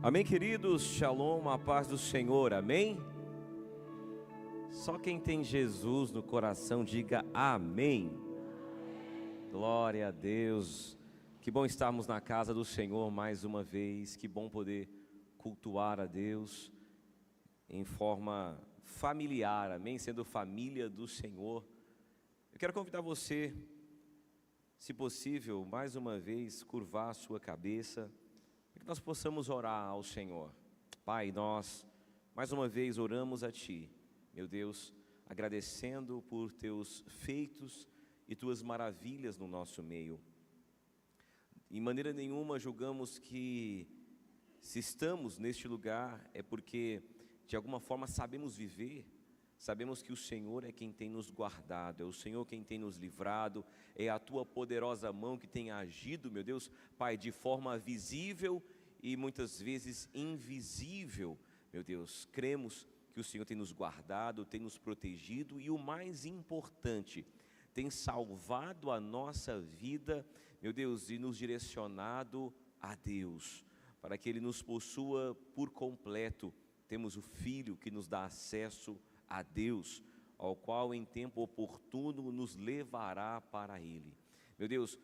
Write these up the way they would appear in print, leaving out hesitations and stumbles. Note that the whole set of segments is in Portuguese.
Amém, queridos? Shalom, a paz do Senhor, amém? Só quem tem Jesus no coração, diga amém. Glória a Deus. Que bom estarmos na casa do Senhor mais uma vez. Que bom poder cultuar a Deus em forma familiar, amém? Sendo família do Senhor. Eu quero convidar você, se possível, mais uma vez, curvar a sua cabeça, para que nós possamos orar ao Senhor. Pai, nós mais uma vez oramos a Ti, meu Deus, agradecendo por Teus feitos e Tuas maravilhas no nosso meio. Em maneira nenhuma julgamos que se estamos neste lugar é porque de alguma forma sabemos viver. Sabemos que o Senhor é quem tem nos guardado, é o Senhor quem tem nos livrado, é a Tua poderosa mão que tem agido, meu Deus, Pai, de forma visível e muitas vezes invisível, meu Deus. Cremos que o Senhor tem nos guardado, tem nos protegido e o mais importante, tem salvado a nossa vida, meu Deus, e nos direcionado a Deus, para que Ele nos possua por completo. Temos o Filho que nos dá acesso a Deus, ao qual em tempo oportuno nos levará para Ele. Meu Deus,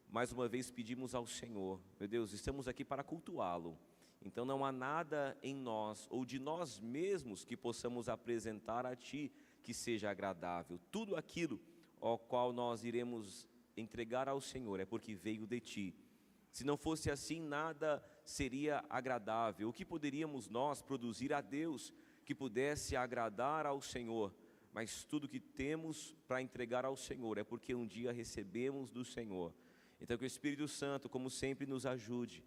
mais uma vez pedimos ao Senhor, meu Deus, estamos aqui para cultuá-lo, então não há nada em nós ou de nós mesmos que possamos apresentar a Ti que seja agradável. Tudo aquilo ao qual nós iremos entregar ao Senhor é porque veio de Ti. Se não fosse assim, nada seria agradável. O que poderíamos nós produzir a Deus que pudesse agradar ao Senhor? Mas tudo que temos para entregar ao Senhor é porque um dia recebemos do Senhor. Então que o Espírito Santo, como sempre, nos ajude,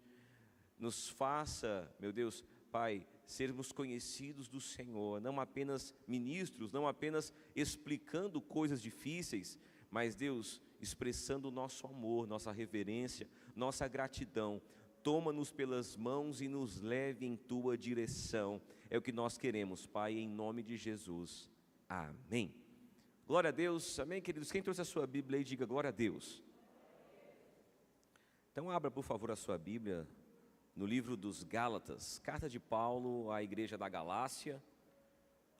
nos faça, meu Deus, Pai, sermos conhecidos do Senhor, não apenas ministros, não apenas explicando coisas difíceis, mas Deus, expressando o nosso amor, nossa reverência, nossa gratidão. Toma-nos pelas mãos e nos leve em Tua direção. É o que nós queremos, Pai, em nome de Jesus. Amém. Glória a Deus. Amém, queridos? Quem trouxe a sua Bíblia aí, diga glória a Deus. Então abra, por favor, a sua Bíblia no livro dos Gálatas, carta de Paulo à igreja da Galácia,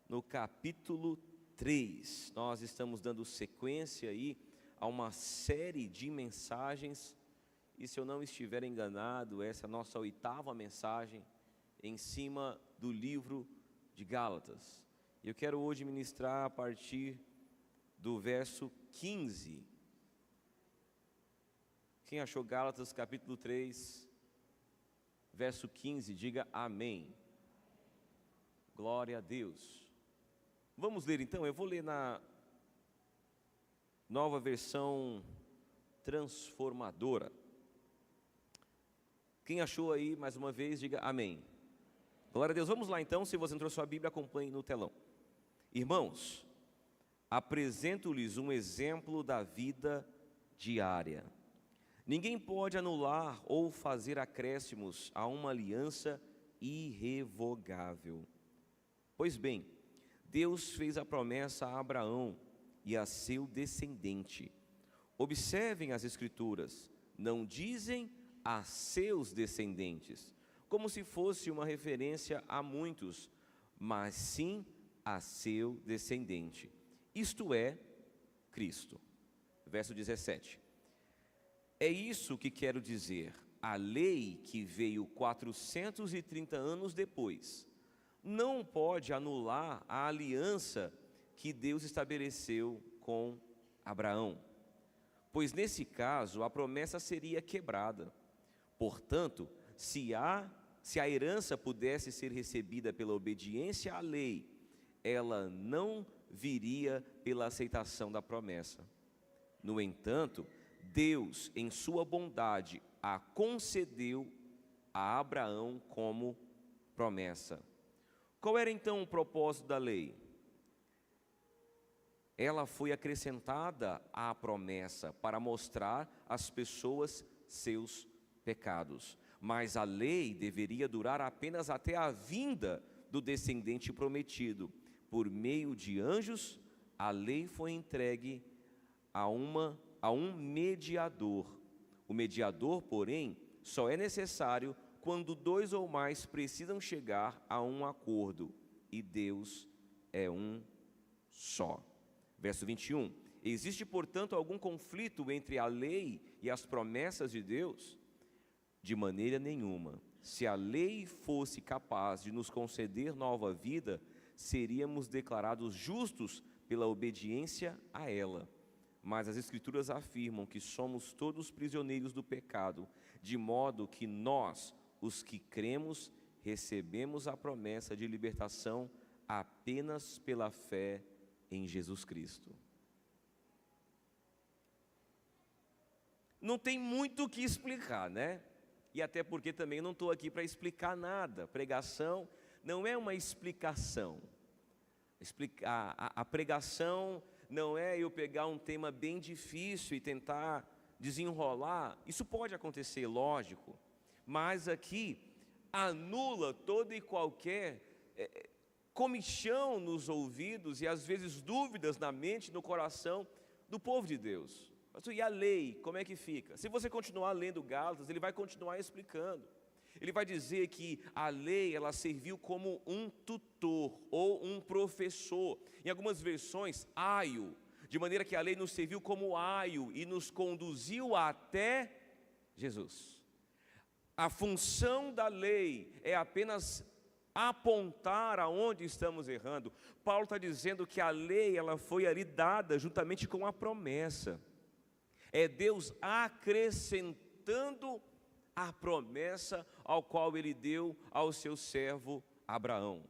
no capítulo 3. Nós estamos dando sequência aí a uma série de mensagens. E se eu não estiver enganado, essa é a nossa 8ª mensagem em cima do livro de Gálatas. E eu quero hoje ministrar a partir do verso 15. Quem achou Gálatas capítulo 3, verso 15, diga amém. Glória a Deus. Vamos ler então, eu vou ler na nova versão transformadora. Quem achou aí, mais uma vez, diga amém. Glória a Deus. Vamos lá então, se você entrou sua Bíblia, acompanhe no telão. Irmãos, apresento-lhes um exemplo da vida diária. Ninguém pode anular ou fazer acréscimos a uma aliança irrevogável. Pois bem, Deus fez a promessa a Abraão e a seu descendente. Observem as Escrituras, não dizem a seus descendentes, como se fosse uma referência a muitos, mas sim a seu descendente, isto é, Cristo. Verso 17. É isso que quero dizer, a lei que veio 430 anos depois, não pode anular a aliança que Deus estabeleceu com Abraão, pois nesse caso a promessa seria quebrada. Portanto, se a herança pudesse ser recebida pela obediência à lei, ela não viria pela aceitação da promessa. No entanto, Deus, em sua bondade, a concedeu a Abraão como promessa. Qual era então o propósito da lei? Ela foi acrescentada à promessa para mostrar às pessoas seus pecados, mas a lei deveria durar apenas até a vinda do descendente prometido. Por meio de anjos, a lei foi entregue a um mediador. O mediador, porém, só é necessário quando dois ou mais precisam chegar a um acordo, e Deus é um só. Verso 21. Existe, portanto, algum conflito entre a lei e as promessas de Deus? De maneira nenhuma. Se a lei fosse capaz de nos conceder nova vida, seríamos declarados justos pela obediência a ela. Mas as Escrituras afirmam que somos todos prisioneiros do pecado, de modo que nós, os que cremos, recebemos a promessa de libertação apenas pela fé em Jesus Cristo. Não tem muito o que explicar, né? E até porque também não estou aqui para explicar nada. Pregação não é uma explicação. A pregação não é eu pegar um tema bem difícil e tentar desenrolar. Isso pode acontecer, lógico. Mas aqui anula toda e qualquer comichão nos ouvidos e às vezes dúvidas na mente, no coração do povo de Deus. E a lei, como é que fica? Se você continuar lendo Gálatas, ele vai continuar explicando. Ele vai dizer que a lei, ela serviu como um tutor ou um professor. Em algumas versões, aio, de maneira que a lei nos serviu como aio e nos conduziu até Jesus. A função da lei é apenas apontar aonde estamos errando. Paulo está dizendo que a lei, ela foi ali dada juntamente com a promessa. É Deus acrescentando a promessa ao qual Ele deu ao seu servo Abraão.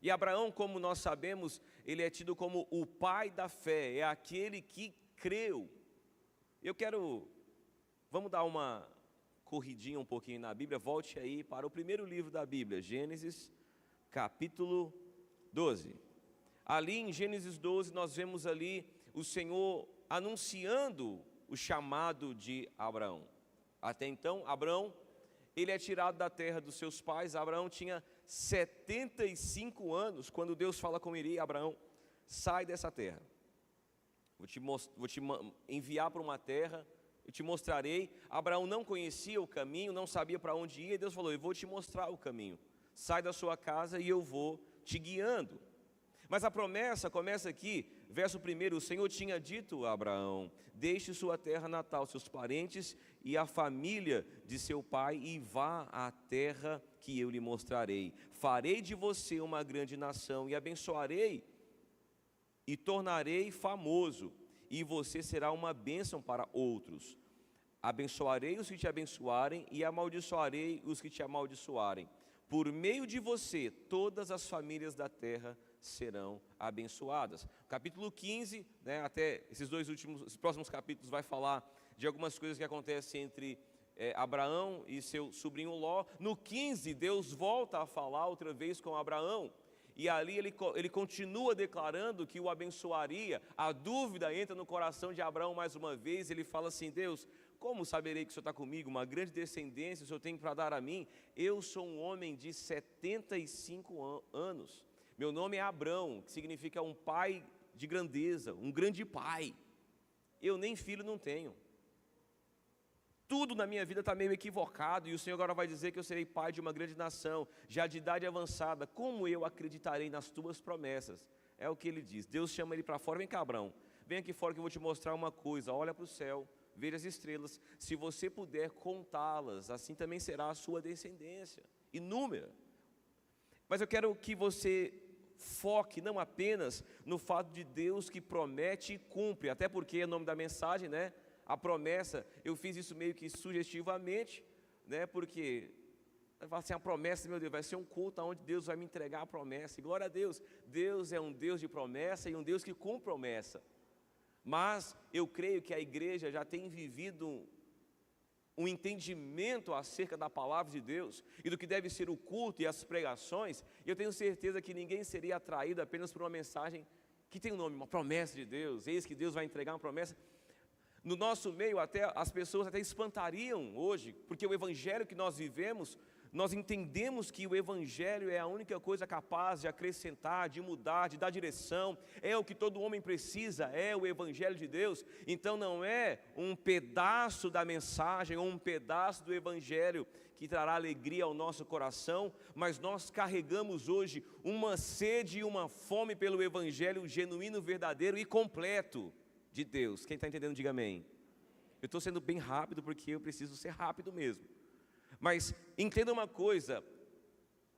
E Abraão, como nós sabemos, ele é tido como o pai da fé, é aquele que creu. Vamos dar uma corridinha um pouquinho na Bíblia, volte aí para o primeiro livro da Bíblia, Gênesis, capítulo 12. Ali em Gênesis 12, nós vemos ali o Senhor anunciando o chamado de Abraão. Até então, Abraão, ele é tirado da terra dos seus pais. Abraão tinha 75 anos, quando Deus fala com ele: Abraão, sai dessa terra. Vou te enviar para uma terra, eu te mostrarei. Abraão não conhecia o caminho, não sabia para onde ia, e Deus falou: eu vou te mostrar o caminho. Sai da sua casa e eu vou te guiando. Mas a promessa começa aqui, verso 1, o Senhor tinha dito a Abraão: deixe sua terra natal, seus parentes e a família de seu pai, e vá à terra que eu lhe mostrarei. Farei de você uma grande nação, e abençoarei, e tornarei famoso, e você será uma bênção para outros. Abençoarei os que te abençoarem, e amaldiçoarei os que te amaldiçoarem. Por meio de você, todas as famílias da terra serão abençoadas. Capítulo 15, até esses os próximos capítulos vai falar de algumas coisas que acontecem entre Abraão e seu sobrinho Ló. No 15, Deus volta a falar outra vez com Abraão, e ali ele continua declarando que o abençoaria. A dúvida entra no coração de Abraão mais uma vez. Ele fala assim: Deus, como saberei que o Senhor está comigo? Uma grande descendência o Senhor tem para dar a mim? Eu sou um homem de 75 anos. Meu nome é Abrão, que significa um pai de grandeza, um grande pai. Eu nem filho não tenho. Tudo na minha vida está meio equivocado, e o Senhor agora vai dizer que eu serei pai de uma grande nação, já de idade avançada. Como eu acreditarei nas tuas promessas? É o que ele diz. Deus chama ele para fora: vem cá, Abrão, vem aqui fora que eu vou te mostrar uma coisa. Olha para o céu, veja as estrelas. Se você puder contá-las, assim também será a sua descendência, inúmera. Mas eu quero que você foque não apenas no fato de Deus que promete e cumpre, até porque é o nome da mensagem, a promessa. Eu fiz isso meio que sugestivamente, porque assim, a promessa, meu Deus, vai ser um culto onde Deus vai me entregar a promessa, e glória a Deus. Deus é um Deus de promessa e um Deus que cumpre promessa. Mas eu creio que a igreja já tem vivido um entendimento acerca da palavra de Deus e do que deve ser o culto e as pregações, e eu tenho certeza que ninguém seria atraído apenas por uma mensagem que tem um nome, uma promessa de Deus. Eis que Deus vai entregar uma promessa. No nosso meio, até as pessoas até espantariam hoje, porque o evangelho que nós vivemos nós entendemos que o Evangelho é a única coisa capaz de acrescentar, de mudar, de dar direção, é o que todo homem precisa, é o Evangelho de Deus. Então não é um pedaço da mensagem ou um pedaço do Evangelho que trará alegria ao nosso coração, mas nós carregamos hoje uma sede e uma fome pelo Evangelho genuíno, verdadeiro e completo de Deus. Quem está entendendo, diga amém. Eu estou sendo bem rápido porque eu preciso ser rápido mesmo. Mas entenda uma coisa,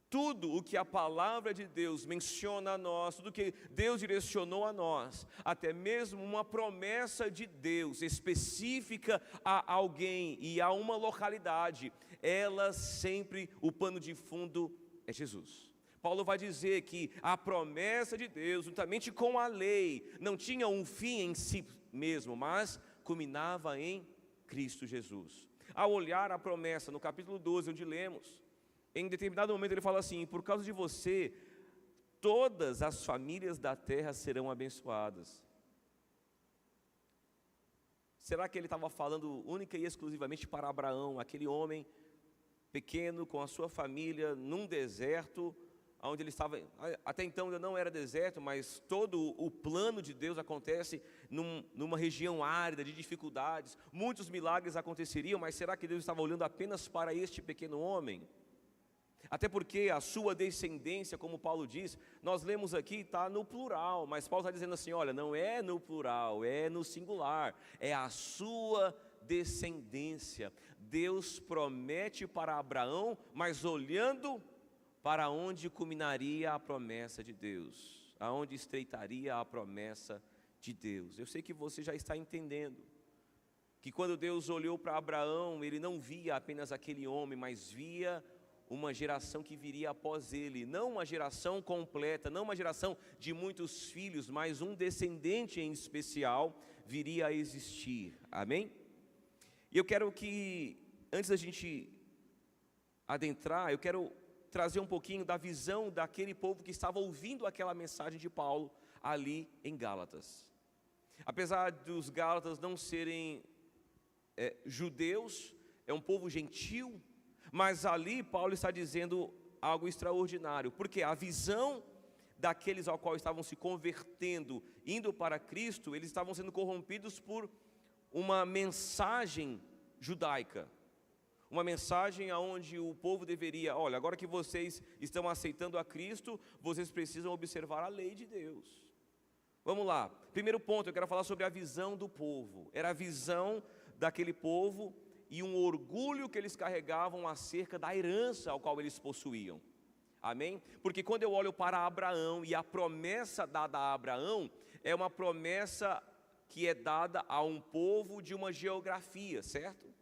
tudo o que a palavra de Deus menciona a nós, tudo que Deus direcionou a nós, até mesmo uma promessa de Deus específica a alguém e a uma localidade, ela sempre, o pano de fundo é Jesus. Paulo vai dizer que a promessa de Deus, juntamente com a lei, não tinha um fim em si mesmo, mas culminava em Cristo Jesus. Ao olhar a promessa no capítulo 12, onde lemos, em determinado momento ele fala assim: por causa de você, todas as famílias da terra serão abençoadas. Será que ele estava falando única e exclusivamente para Abraão, aquele homem pequeno com a sua família num deserto, onde ele estava, até então ainda não era deserto, mas todo o plano de Deus acontece numa região árida, de dificuldades, muitos milagres aconteceriam, mas será que Deus estava olhando apenas para este pequeno homem? Até porque a sua descendência, como Paulo diz, nós lemos aqui, está no plural, mas Paulo está dizendo assim, olha, não é no plural, é no singular, é a sua descendência. Deus promete para Abraão, mas olhando para onde culminaria a promessa de Deus, aonde estreitaria a promessa de Deus. Eu sei que você já está entendendo, que quando Deus olhou para Abraão, Ele não via apenas aquele homem, mas via uma geração que viria após ele, não uma geração completa, não uma geração de muitos filhos, mas um descendente em especial viria a existir, amém? E eu quero que, antes da gente adentrar, eu quero trazer um pouquinho da visão daquele povo que estava ouvindo aquela mensagem de Paulo ali em Gálatas. Apesar dos Gálatas não serem judeus, é um povo gentil, mas ali Paulo está dizendo algo extraordinário, porque a visão daqueles ao qual estavam se convertendo, indo para Cristo, eles estavam sendo corrompidos por uma mensagem judaica. Uma mensagem onde o povo deveria, olha, agora que vocês estão aceitando a Cristo, vocês precisam observar a lei de Deus. Vamos lá, primeiro ponto, eu quero falar sobre a visão do povo. Era a visão daquele povo e um orgulho que eles carregavam acerca da herança ao qual eles possuíam. Amém? Porque quando eu olho para Abraão e a promessa dada a Abraão, é uma promessa que é dada a um povo de uma geografia, certo?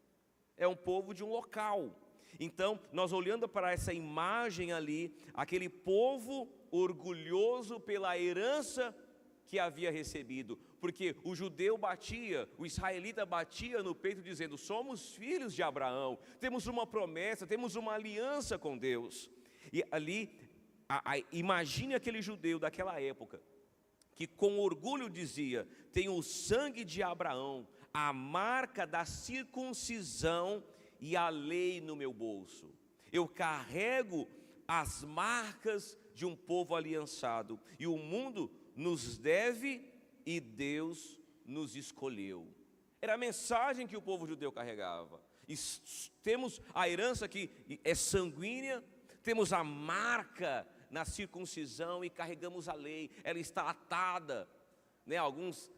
É um povo de um local. Então, nós olhando para essa imagem ali, aquele povo orgulhoso pela herança que havia recebido, porque o judeu batia, o israelita batia no peito dizendo, somos filhos de Abraão, temos uma promessa, temos uma aliança com Deus. E ali, imagine aquele judeu daquela época, que com orgulho dizia, tenho o sangue de Abraão, a marca da circuncisão e a lei no meu bolso. Eu carrego as marcas de um povo aliançado. E o mundo nos deve e Deus nos escolheu. Era a mensagem que o povo judeu carregava. E temos a herança que é sanguínea, temos a marca na circuncisão e carregamos a lei. Ela está atada, né? Alguns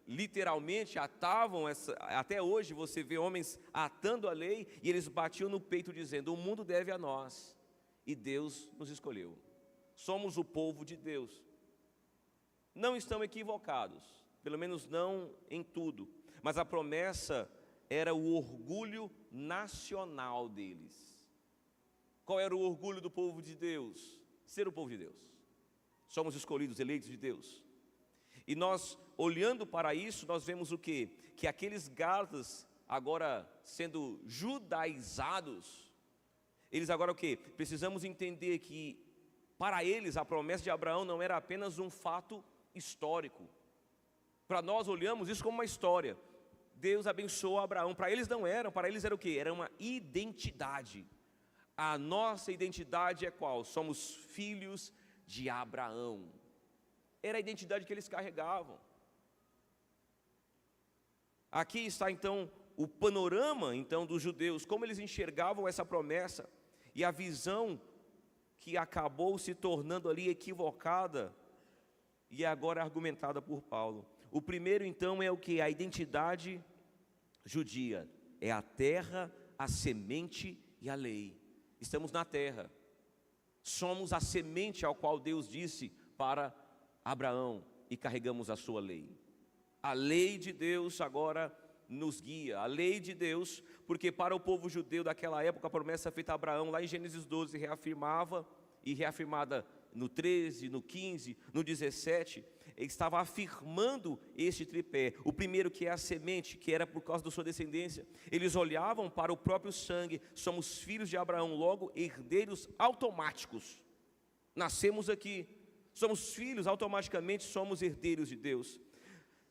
literalmente atavam até hoje você vê homens atando a lei e eles batiam no peito dizendo, o mundo deve a nós e Deus nos escolheu, somos o povo de Deus. Não estão equivocados, pelo menos não em tudo, mas a promessa era o orgulho nacional deles. Qual era o orgulho do povo de Deus? Ser o povo de Deus. Somos escolhidos, eleitos de Deus. E nós, olhando para isso, nós vemos o quê? Que aqueles Gálatas, agora sendo judaizados, eles agora o quê? Precisamos entender que, para eles, a promessa de Abraão não era apenas um fato histórico. Para nós, olhamos isso como uma história. Deus abençoou Abraão. Para eles não era, para eles era o quê? Era uma identidade. A nossa identidade é qual? Somos filhos de Abraão. Era a identidade que eles carregavam. Aqui está então o panorama então dos judeus, como eles enxergavam essa promessa e a visão que acabou se tornando ali equivocada e agora argumentada por Paulo. O primeiro então é o que? A identidade judia, é a terra, a semente e a lei. Estamos na terra, somos a semente ao qual Deus disse para Abraão e carregamos a sua lei. A lei de Deus agora nos guia, a lei de Deus, porque para o povo judeu daquela época a promessa feita a Abraão lá em Gênesis 12 reafirmava, e reafirmada no 13, no 15, no 17, ele estava afirmando este tripé. O primeiro, que é a semente, que era por causa da sua descendência. Eles olhavam para o próprio sangue, somos filhos de Abraão, logo herdeiros automáticos. Nascemos aqui, somos filhos, automaticamente somos herdeiros de Deus.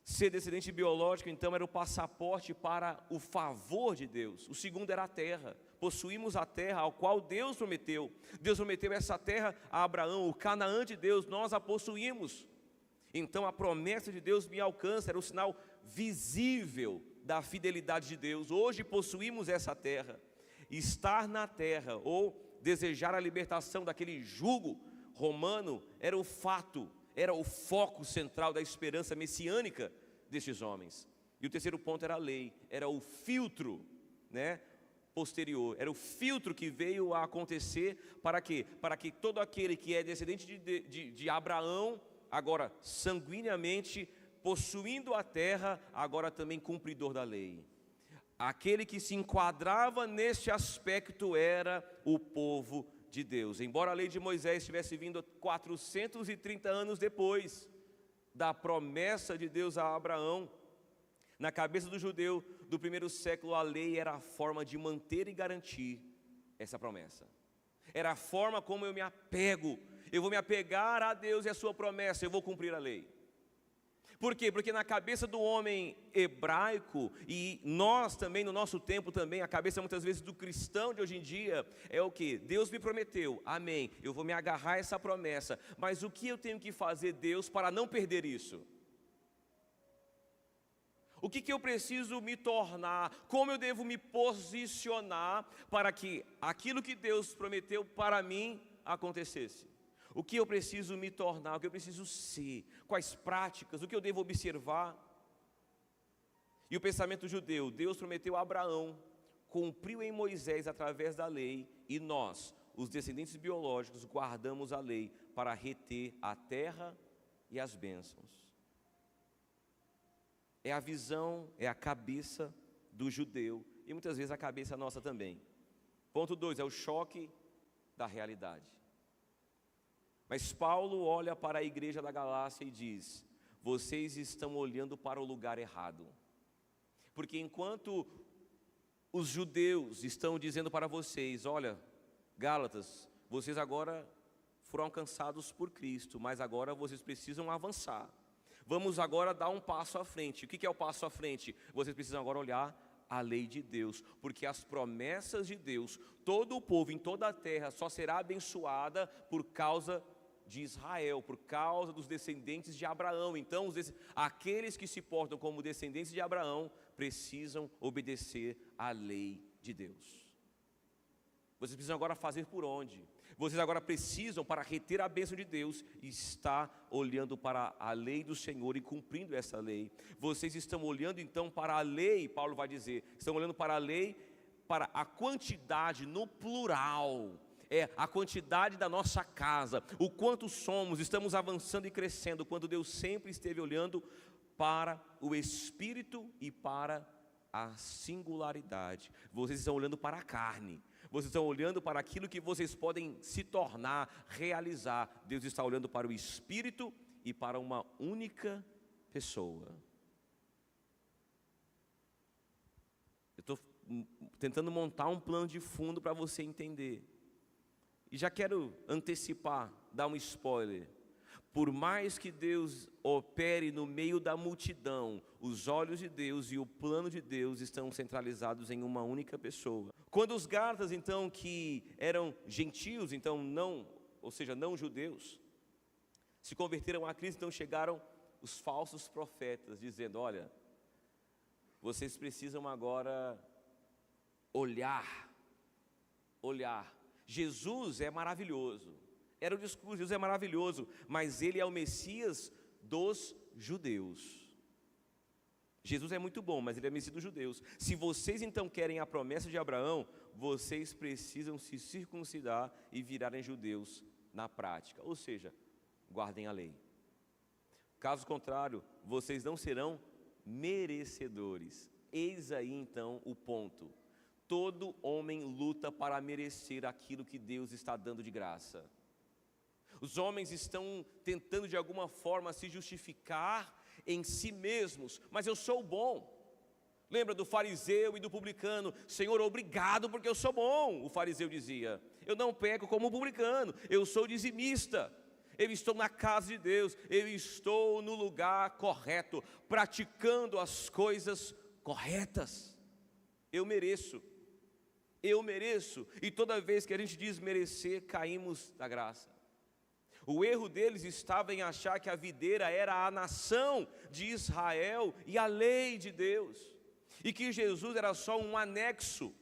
Ser descendente biológico, então, era o passaporte para o favor de Deus. O segundo era a terra. Possuímos a terra ao qual Deus prometeu. Deus prometeu essa terra a Abraão, o Canaã de Deus, nós a possuímos. Então a promessa de Deus me alcança, era o sinal visível da fidelidade de Deus. Hoje possuímos essa terra. Estar na terra ou desejar a libertação daquele jugo romano era o fato, era o foco central da esperança messiânica destes homens. E o terceiro ponto era a lei, era o filtro, posterior, era o filtro que veio a acontecer para quê? Para que todo aquele que é descendente de Abraão, agora sanguineamente possuindo a terra, agora também cumpridor da lei. Aquele que se enquadrava neste aspecto era o povo de Deus. Embora a lei de Moisés tivesse vindo 430 anos depois da promessa de Deus a Abraão, na cabeça do judeu do primeiro século, a lei era a forma de manter e garantir essa promessa. Era a forma como eu me apego. Eu vou me apegar a Deus e a sua promessa, eu vou cumprir a lei. Por quê? Porque na cabeça do homem hebraico, e nós também, no nosso tempo também, a cabeça muitas vezes do cristão de hoje em dia, é o que? Deus me prometeu, amém, eu vou me agarrar a essa promessa, mas o que eu tenho que fazer, Deus, para não perder isso? O que eu preciso me tornar? Como eu devo me posicionar para que aquilo que Deus prometeu para mim acontecesse? O que eu preciso me tornar? O que eu preciso ser? Quais práticas? O que eu devo observar? E o pensamento judeu, Deus prometeu a Abraão, cumpriu em Moisés através da lei, e nós, os descendentes biológicos, guardamos a lei para reter a terra e as bênçãos. É a visão, é a cabeça do judeu, e muitas vezes a cabeça nossa também. Ponto 2, é o choque da realidade. Mas Paulo olha para a igreja da Galácia e diz: vocês estão olhando para o lugar errado. Porque enquanto os judeus estão dizendo para vocês: olha, Gálatas, vocês agora foram alcançados por Cristo, mas agora vocês precisam avançar. Vamos agora dar um passo à frente. O que é o passo à frente? Vocês precisam agora olhar a lei de Deus, porque as promessas de Deus, todo o povo em toda a terra só será abençoada por causa de Israel, por causa dos descendentes de Abraão. Então, aqueles que se portam como descendentes de Abraão precisam obedecer à lei de Deus. Vocês precisam agora fazer por onde? Vocês agora precisam, para reter a bênção de Deus, estar olhando para a lei do Senhor e cumprindo essa lei. Vocês estão olhando então para a lei, Paulo vai dizer, estão olhando para a lei, para a quantidade no plural, a quantidade da nossa casa, o quanto somos, estamos avançando e crescendo, quando Deus sempre esteve olhando para o Espírito e para a singularidade. Vocês estão olhando para a carne, vocês estão olhando para aquilo que vocês podem se tornar, realizar. Deus está olhando para o Espírito e para uma única pessoa. Eu estou tentando montar um plano de fundo para você entender. E já quero antecipar, dar um spoiler. Por mais que Deus opere no meio da multidão, os olhos de Deus e o plano de Deus estão centralizados em uma única pessoa. Quando os Gálatas, então, que eram gentios, então não, ou seja, não judeus, se converteram a Cristo, então chegaram os falsos profetas, dizendo: olha, vocês precisam agora olhar. Jesus é maravilhoso. Era o discurso: Jesus é maravilhoso, mas Ele é o Messias dos judeus. Jesus é muito bom, mas Ele é o Messias dos judeus. Se vocês então querem a promessa de Abraão, vocês precisam se circuncidar e virarem judeus na prática. Ou seja, guardem a lei. Caso contrário, vocês não serão merecedores. Eis aí então o ponto. Todo homem luta para merecer aquilo que Deus está dando de graça. Os homens estão tentando de alguma forma se justificar em si mesmos, mas eu sou bom. Lembra do fariseu e do publicano? Senhor, obrigado porque eu sou bom, o fariseu dizia. Eu não peco como o publicano, eu sou dizimista. Eu estou na casa de Deus, eu estou no lugar correto, praticando as coisas corretas. Eu mereço, e toda vez que a gente diz merecer, caímos da graça. O erro deles estava em achar que a videira era a nação de Israel e a lei de Deus, e que Jesus era só um anexo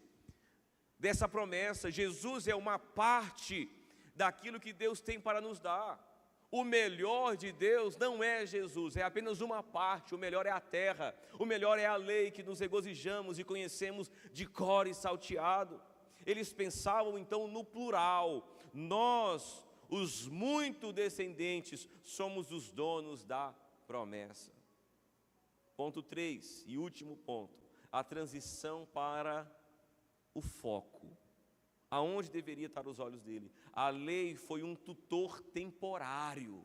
dessa promessa. Jesus é uma parte daquilo que Deus tem para nos dar. O melhor de Deus não é Jesus, é apenas uma parte. O melhor é a terra, o melhor é a lei que nos regozijamos e conhecemos de cor e salteado. Eles pensavam então no plural: nós, os muito descendentes, somos os donos da promessa. Ponto 3 e último ponto: a transição para o foco. Aonde deveria estar os olhos dele? A lei foi um tutor temporário,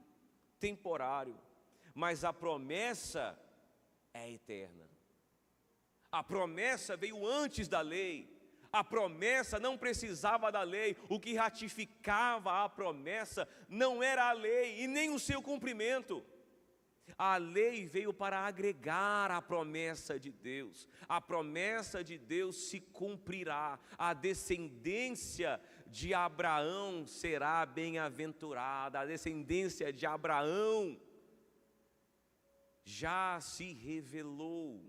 mas a promessa é eterna. A promessa veio antes da lei. A promessa não precisava da lei. O que ratificava a promessa não era a lei e nem o seu cumprimento. A lei veio para agregar a promessa de Deus. A promessa de Deus se cumprirá. A descendência de Abraão será bem-aventurada. A descendência de Abraão já se revelou.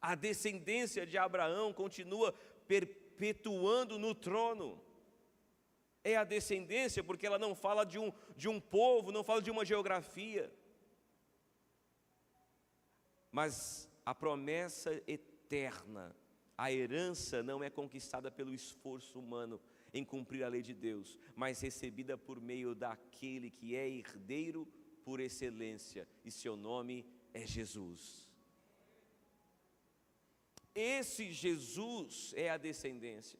A descendência de Abraão continua perpetuando no trono. É a descendência porque ela não fala de um povo, não fala de uma geografia. Mas a promessa eterna, a herança não é conquistada pelo esforço humano em cumprir a lei de Deus, mas recebida por meio daquele que é herdeiro por excelência, e seu nome é Jesus. Esse Jesus é a descendência.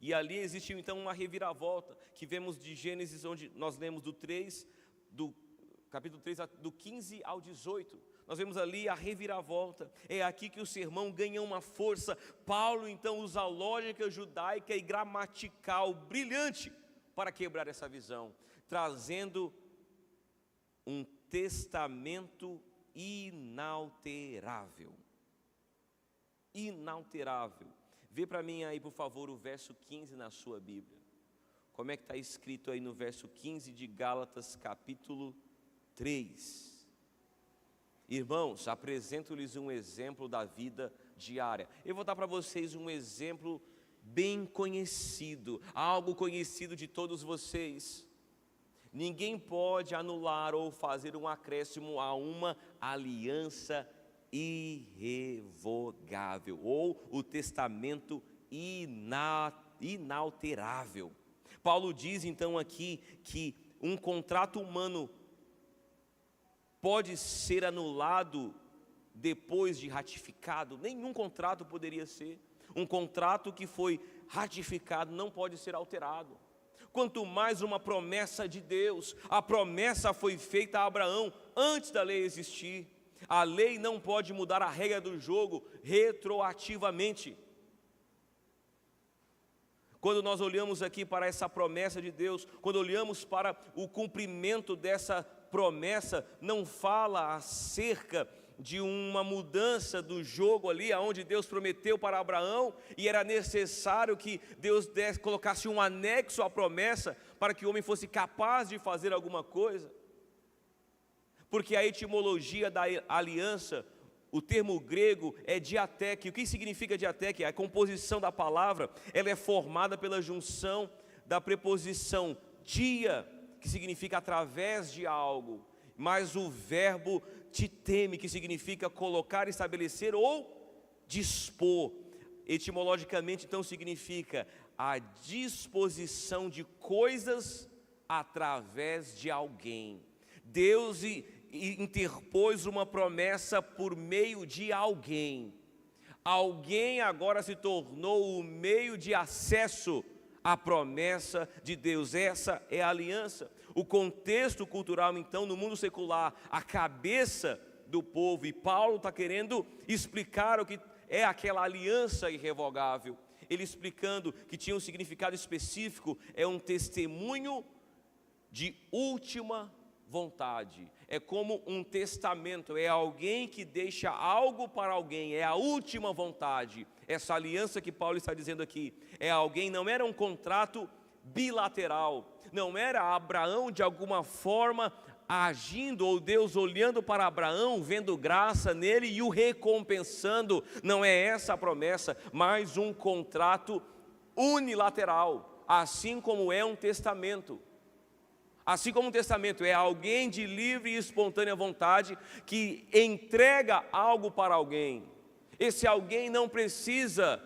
E ali existiu então uma reviravolta, que vemos de Gênesis, onde nós lemos do capítulo 3, do 15 ao 18. Nós vemos ali a reviravolta. É aqui que o sermão ganha uma força. Paulo então usa a lógica judaica e gramatical brilhante para quebrar essa visão, trazendo um testamento inalterável. Inalterável. Vê para mim aí, por favor, o verso 15 na sua Bíblia. Como é que está escrito aí no verso 15 de Gálatas, capítulo 3. Irmãos, apresento-lhes um exemplo da vida diária. Eu vou dar para vocês um exemplo bem conhecido, algo conhecido de todos vocês. Ninguém pode anular ou fazer um acréscimo a uma aliança irrevogável, ou o testamento inalterável. Paulo diz então aqui que um contrato humano pode ser anulado depois de ratificado. Nenhum contrato poderia ser. Um contrato que foi ratificado não pode ser alterado. Quanto mais uma promessa de Deus. A promessa foi feita a Abraão antes da lei existir. A lei não pode mudar a regra do jogo retroativamente. Quando nós olhamos aqui para essa promessa de Deus, quando olhamos para o cumprimento dessa promessa, não fala acerca de uma mudança do jogo ali, aonde Deus prometeu para Abraão, e era necessário que Deus colocasse um anexo à promessa, para que o homem fosse capaz de fazer alguma coisa. Porque a etimologia da aliança, o termo grego é diateque. O que significa diateque? A composição da palavra, ela é formada pela junção da preposição dia, que significa através de algo, mais o verbo titeme, que significa colocar, estabelecer ou dispor. Etimologicamente, então, significa a disposição de coisas através de alguém. Deus interpôs uma promessa por meio de alguém. Alguém agora se tornou o meio de acesso à promessa de Deus. Essa é a aliança. O contexto cultural, então, no mundo secular, a cabeça do povo, e Paulo está querendo explicar o que é aquela aliança irrevogável. Ele explicando que tinha um significado específico, é um testemunho de última vontade. É como um testamento, é alguém que deixa algo para alguém, é a última vontade. Essa aliança que Paulo está dizendo aqui, é alguém, não era um contrato bilateral, não era Abraão de alguma forma agindo, ou Deus olhando para Abraão, vendo graça nele e o recompensando. Não é essa a promessa, mas um contrato unilateral, assim como é um testamento. Assim como um testamento é alguém de livre e espontânea vontade que entrega algo para alguém. Esse alguém não precisa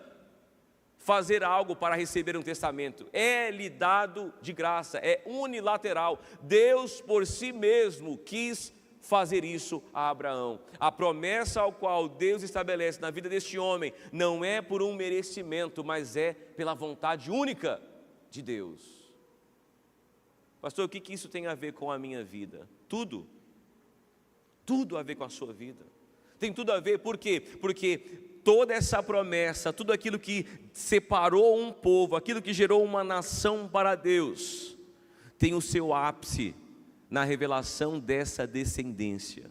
fazer algo para receber um testamento, é-lhe dado de graça, é unilateral. Deus por si mesmo quis fazer isso a Abraão. A promessa ao qual Deus estabelece na vida deste homem não é por um merecimento, mas é pela vontade única de Deus. Pastor, o que isso tem a ver com a minha vida? Tudo. Tudo a ver com a sua vida. Tem tudo a ver, por quê? Porque toda essa promessa, tudo aquilo que separou um povo, aquilo que gerou uma nação para Deus, tem o seu ápice na revelação dessa descendência.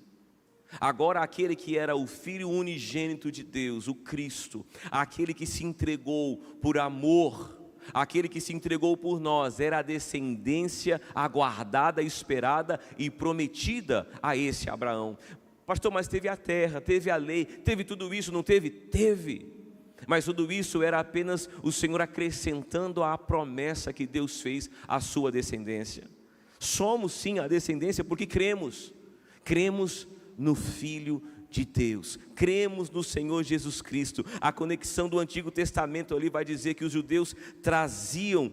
Agora aquele que era o Filho unigênito de Deus, o Cristo, aquele que se entregou por amor, aquele que se entregou por nós, era a descendência aguardada, esperada e prometida a esse Abraão. Pastor, mas teve a terra, teve a lei, teve tudo isso, não teve? Teve. Mas tudo isso era apenas o Senhor acrescentando à promessa que Deus fez à sua descendência. Somos sim a descendência porque cremos. Cremos no Filho de Deus, cremos no Senhor Jesus Cristo. A conexão do Antigo Testamento ali vai dizer que os judeus traduziram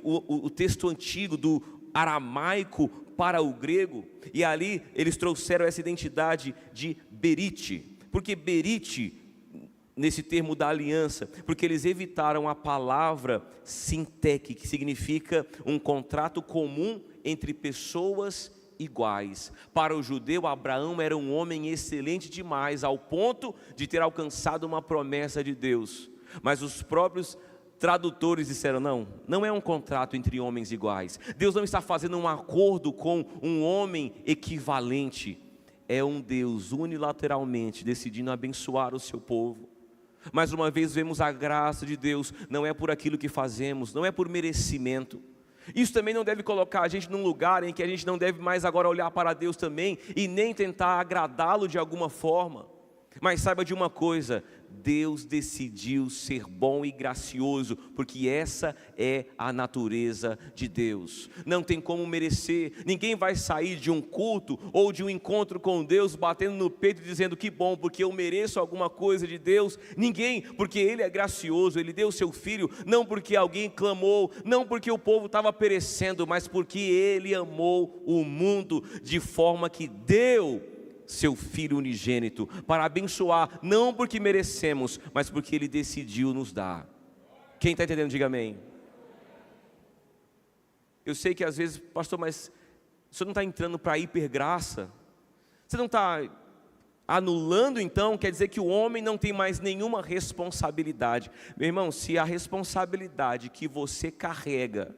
o texto antigo do aramaico para o grego, e ali eles trouxeram essa identidade de berite. Porque berite, nesse termo da aliança, porque eles evitaram a palavra sintec, que significa um contrato comum entre pessoas iguais. Para o judeu, Abraão era um homem excelente demais, ao ponto de ter alcançado uma promessa de Deus. Mas os próprios tradutores disseram, não é um contrato entre homens iguais. Deus não está fazendo um acordo com um homem equivalente. É um Deus unilateralmente decidindo abençoar o seu povo. Mais uma vez vemos a graça de Deus, não é por aquilo que fazemos, não é por merecimento. Isso também não deve colocar a gente num lugar em que a gente não deve mais agora olhar para Deus também e nem tentar agradá-lo de alguma forma. Mas saiba de uma coisa, Deus decidiu ser bom e gracioso, porque essa é a natureza de Deus. Não tem como merecer, ninguém vai sair de um culto ou de um encontro com Deus batendo no peito e dizendo que bom, porque eu mereço alguma coisa de Deus. Ninguém, porque Ele é gracioso, Ele deu o seu Filho, não porque alguém clamou, não porque o povo estava perecendo, mas porque Ele amou o mundo de forma que deu seu Filho unigênito, para abençoar, não porque merecemos, mas porque Ele decidiu nos dar. Quem está entendendo, diga amém. Eu sei que às vezes, pastor, mas o senhor não está entrando para a hipergraça? Você não está Anulando então, quer dizer que o homem não tem mais nenhuma responsabilidade. Meu irmão, se a responsabilidade que você carrega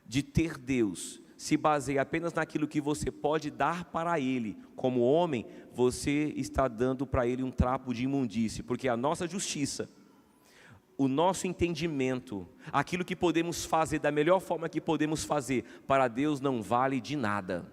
de ter Deus se baseia apenas naquilo que você pode dar para Ele como homem, você está dando para Ele um trapo de imundície, porque a nossa justiça, o nosso entendimento, aquilo que podemos fazer da melhor forma que podemos fazer, para Deus não vale de nada.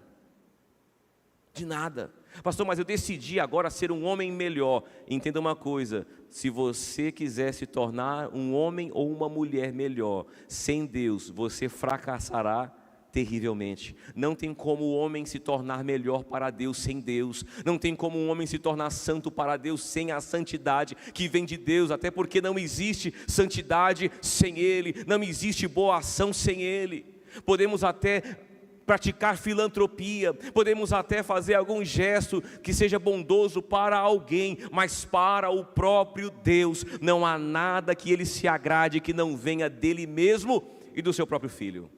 De nada. Pastor, mas eu decidi agora ser um homem melhor. Entenda uma coisa, se você quiser se tornar um homem ou uma mulher melhor, sem Deus, você fracassará terrivelmente. Não tem como o homem se tornar melhor para Deus sem Deus. Não tem como um homem se tornar santo para Deus sem a santidade que vem de Deus, até porque não existe santidade sem Ele, não existe boa ação sem Ele. Podemos até praticar filantropia, podemos até fazer algum gesto que seja bondoso para alguém, mas para o próprio Deus não há nada que Ele se agrade que não venha dEle mesmo e do seu próprio Filho.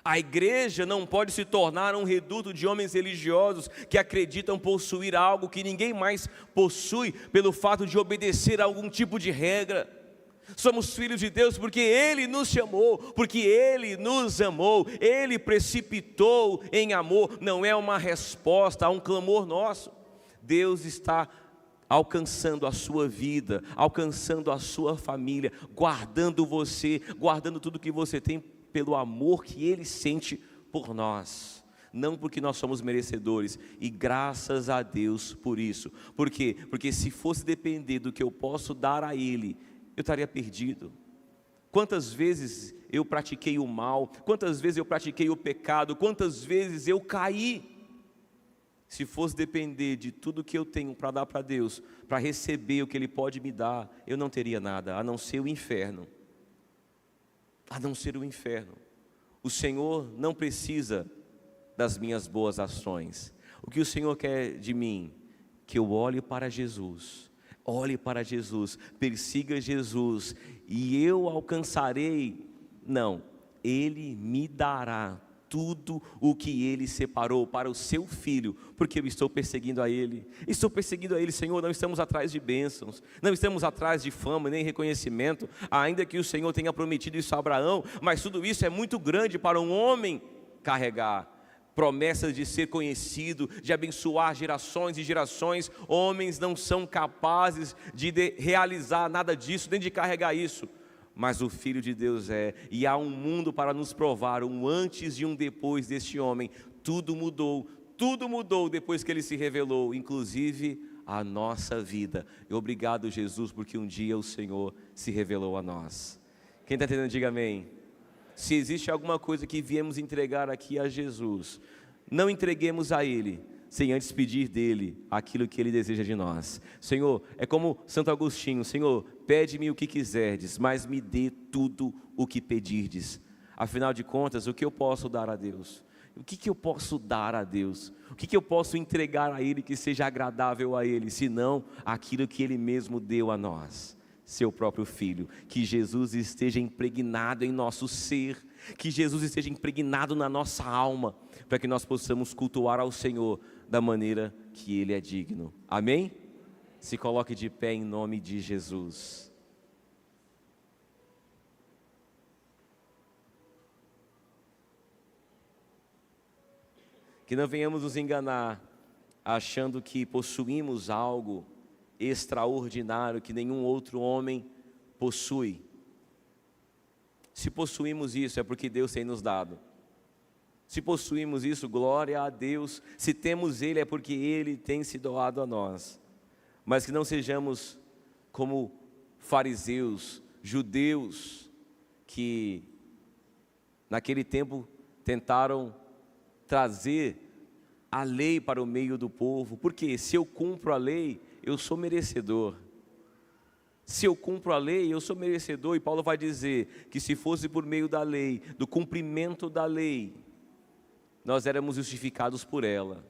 A igreja não pode se tornar um reduto de homens religiosos que acreditam possuir algo que ninguém mais possui pelo fato de obedecer a algum tipo de regra. Somos filhos de Deus porque Ele nos chamou, porque Ele nos amou, Ele precipitou em amor, não é uma resposta a um clamor nosso. Deus está alcançando a sua vida, alcançando a sua família, guardando você, guardando tudo que você tem pelo amor que Ele sente por nós, não porque nós somos merecedores, e graças a Deus por isso. Por quê? Porque se fosse depender do que eu posso dar a Ele, eu estaria perdido. Quantas vezes eu pratiquei o mal, quantas vezes eu pratiquei o pecado, quantas vezes eu caí. Se fosse depender de tudo que eu tenho para dar para Deus, para receber o que Ele pode me dar, eu não teria nada, a não ser o inferno. A não ser o inferno. O Senhor não precisa das minhas boas ações. O que o Senhor quer de mim? Que eu olhe para Jesus, persiga Jesus, e eu alcançarei. Não, Ele me dará tudo o que Ele separou para o seu Filho, porque eu estou perseguindo a Ele, Senhor. Não estamos atrás de bênçãos, não estamos atrás de fama, nem reconhecimento, ainda que o Senhor tenha prometido isso a Abraão, mas tudo isso é muito grande para um homem carregar. Promessas de ser conhecido, de abençoar gerações e gerações. Homens não são capazes de realizar nada disso, nem de carregar isso, mas o Filho de Deus é. E há um mundo para nos provar, um antes e um depois deste homem. Tudo mudou depois que Ele se revelou, inclusive a nossa vida. E obrigado, Jesus, porque um dia o Senhor se revelou a nós. Quem está entendendo, diga amém. Se existe alguma coisa que viemos entregar aqui a Jesus, não entreguemos a Ele sem antes pedir dEle aquilo que Ele deseja de nós. Senhor, é como Santo Agostinho: Senhor, pede-me o que quiserdes, mas me dê tudo o que pedirdes. Afinal de contas, o que eu posso dar a Deus? O que eu posso dar a Deus? O que eu posso entregar a Ele que seja agradável a Ele, senão aquilo que Ele mesmo deu a nós? Seu próprio Filho. Que Jesus esteja impregnado em nosso ser, que Jesus esteja impregnado na nossa alma, para que nós possamos cultuar ao Senhor da maneira que Ele é digno. Amém? Se coloque de pé em nome de Jesus. Que não venhamos nos enganar achando que possuímos algo extraordinário que nenhum outro homem possui. Se possuímos isso, é porque Deus tem nos dado. Se possuímos isso, glória a Deus. Se temos Ele, é porque Ele tem se doado a nós. Mas que não sejamos como fariseus, judeus, que naquele tempo tentaram trazer a lei para o meio do povo. Porque se eu cumpro a lei, eu sou merecedor. Se eu cumpro a lei, eu sou merecedor. E Paulo vai dizer que se fosse por meio da lei, do cumprimento da lei, nós éramos justificados por ela.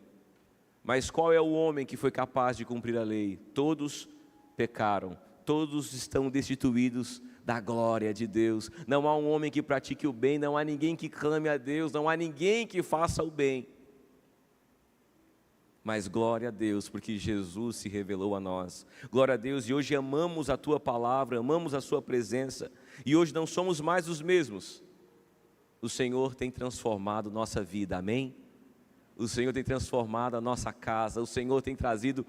Mas qual é o homem que foi capaz de cumprir a lei? Todos pecaram, todos estão destituídos da glória de Deus. Não há um homem que pratique o bem, não há ninguém que clame a Deus, não há ninguém que faça o bem. Mas glória a Deus, porque Jesus se revelou a nós. Glória a Deus, e hoje amamos a Tua palavra, amamos a Sua presença. E hoje não somos mais os mesmos. O Senhor tem transformado nossa vida, amém? O Senhor tem transformado a nossa casa. O Senhor tem trazido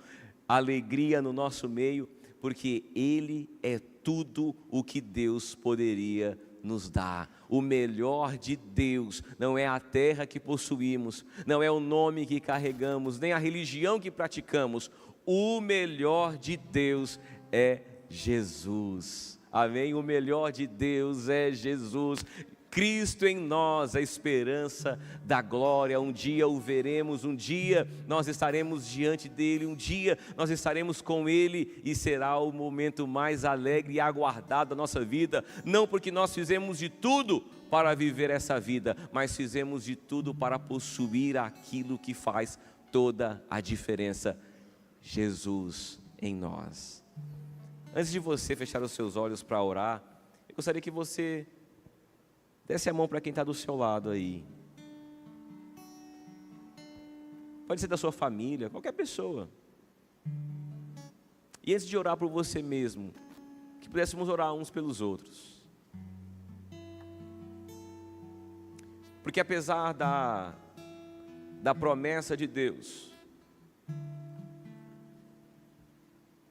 alegria no nosso meio, porque Ele é tudo o que Deus poderia nos dar. O melhor de Deus não é a terra que possuímos, não é o nome que carregamos, nem a religião que praticamos. O melhor de Deus é Jesus, amém? O melhor de Deus é Jesus. Cristo em nós, a esperança da glória. Um dia o veremos, um dia nós estaremos diante dele, um dia nós estaremos com ele, e será o momento mais alegre e aguardado da nossa vida, não porque nós fizemos de tudo para viver essa vida, mas fizemos de tudo para possuir aquilo que faz toda a diferença: Jesus em nós. Antes de você fechar os seus olhos para orar, eu gostaria que você desse a mão para quem está do seu lado aí. Pode ser da sua família, qualquer pessoa. E antes de orar por você mesmo, que pudéssemos orar uns pelos outros. Porque apesar da promessa de Deus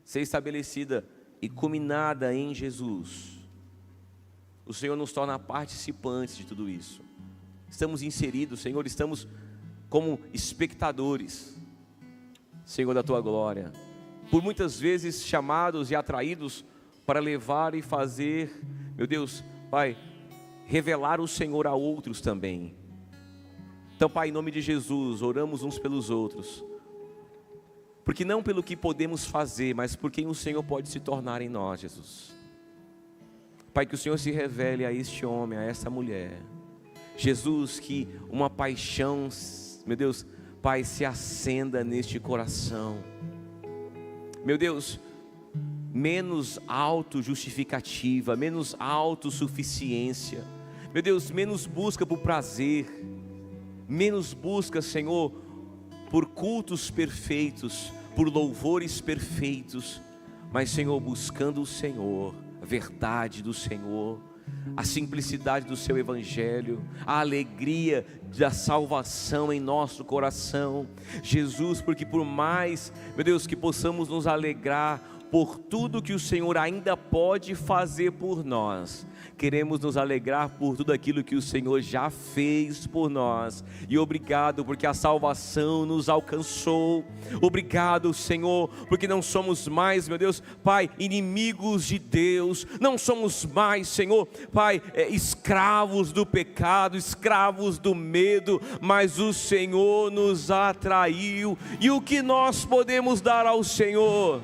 ser estabelecida e culminada em Jesus, o Senhor nos torna participantes de tudo isso. Estamos inseridos, Senhor, estamos como espectadores, Senhor, da Tua glória. Por muitas vezes chamados e atraídos para levar e fazer, meu Deus, Pai, revelar o Senhor a outros também. Então, Pai, em nome de Jesus, oramos uns pelos outros. Porque não pelo que podemos fazer, mas por quem o Senhor pode se tornar em nós, Jesus. Pai, que o Senhor se revele a este homem, a esta mulher. Jesus, que uma paixão, meu Deus, Pai, se acenda neste coração. Meu Deus, menos autojustificativa, menos autossuficiência. Meu Deus, menos busca por prazer, menos busca, Senhor, por cultos perfeitos, por louvores perfeitos, mas, Senhor, buscando o Senhor, a verdade do Senhor, a simplicidade do seu evangelho, a alegria da salvação em nosso coração, Jesus, porque por mais, meu Deus, que possamos nos alegrar por tudo que o Senhor ainda pode fazer por nós, queremos nos alegrar por tudo aquilo que o Senhor já fez por nós. E obrigado porque a salvação nos alcançou. Obrigado, Senhor, porque não somos mais, meu Deus, Pai, inimigos de Deus. Não somos mais, Senhor, Pai, escravos do pecado, escravos do medo, mas o Senhor nos atraiu. E o que nós podemos dar ao Senhor?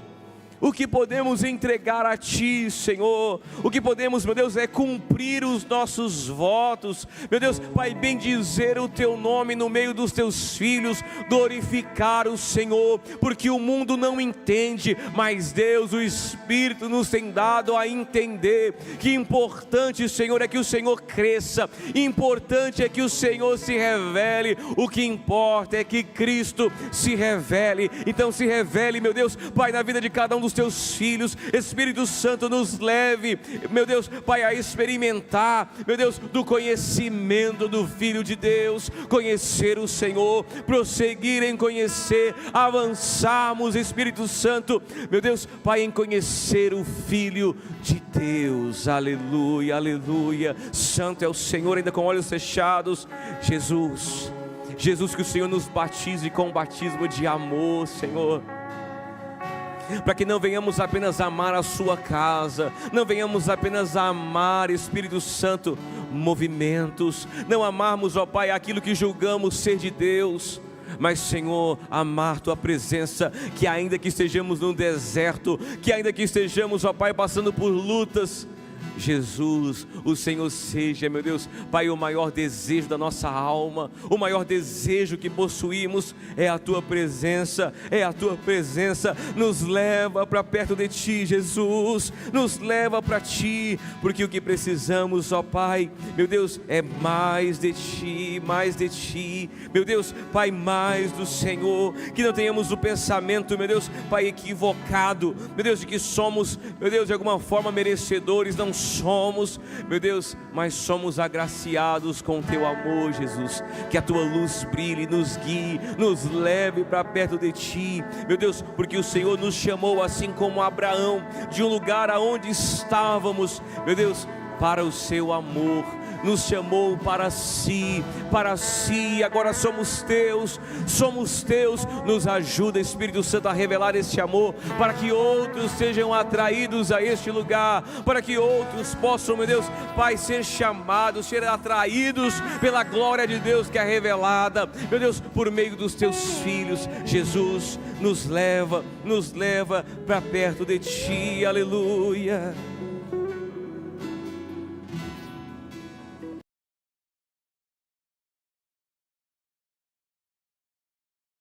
O que podemos entregar a Ti, Senhor? O que podemos, meu Deus, é cumprir os nossos votos, meu Deus, Pai, bendizer o Teu nome no meio dos Teus filhos, glorificar o Senhor, porque o mundo não entende, mas Deus, o Espírito nos tem dado a entender, que importante, Senhor, é que o Senhor cresça, importante é que o Senhor se revele, o que importa é que Cristo se revele. Então se revele, meu Deus, Pai, na vida de cada um dos Teus filhos. Espírito Santo, nos leve, meu Deus, Pai, a experimentar, meu Deus, do conhecimento do Filho de Deus, conhecer o Senhor, prosseguir em conhecer, avançarmos, Espírito Santo, meu Deus, Pai, em conhecer o Filho de Deus. Aleluia, aleluia. Santo é o Senhor, ainda com olhos fechados. Jesus, que o Senhor nos batize com o batismo de amor, Senhor, para que não venhamos apenas amar a Sua casa, não venhamos apenas a amar, Espírito Santo, movimentos, não amarmos, ó Pai, aquilo que julgamos ser de Deus, mas, Senhor, amar Tua presença, que ainda que estejamos num deserto, que ainda que estejamos, ó Pai, passando por lutas, Jesus, o Senhor seja, meu Deus, Pai, o maior desejo da nossa alma, o maior desejo que possuímos é a Tua presença, é a Tua presença. Nos leva para perto de Ti, Jesus, nos leva para Ti, porque o que precisamos, ó Pai, meu Deus, é mais de Ti, meu Deus, Pai, mais do Senhor. Que não tenhamos o pensamento, meu Deus, Pai, equivocado, meu Deus, de que somos, meu Deus, de alguma forma merecedores. Não somos, meu Deus, mas somos agraciados com o Teu amor, Jesus. Que a Tua luz brilhe, nos guie, nos leve para perto de Ti, meu Deus, porque o Senhor nos chamou, assim como Abraão, de um lugar aonde estávamos, meu Deus, para o Seu amor. Nos chamou para si, agora somos Teus, nos ajuda, Espírito Santo, a revelar este amor, para que outros sejam atraídos a este lugar, para que outros possam, meu Deus, Pai, ser chamados, ser atraídos pela glória de Deus que é revelada, meu Deus, por meio dos Teus filhos. Jesus, nos leva para perto de Ti, aleluia.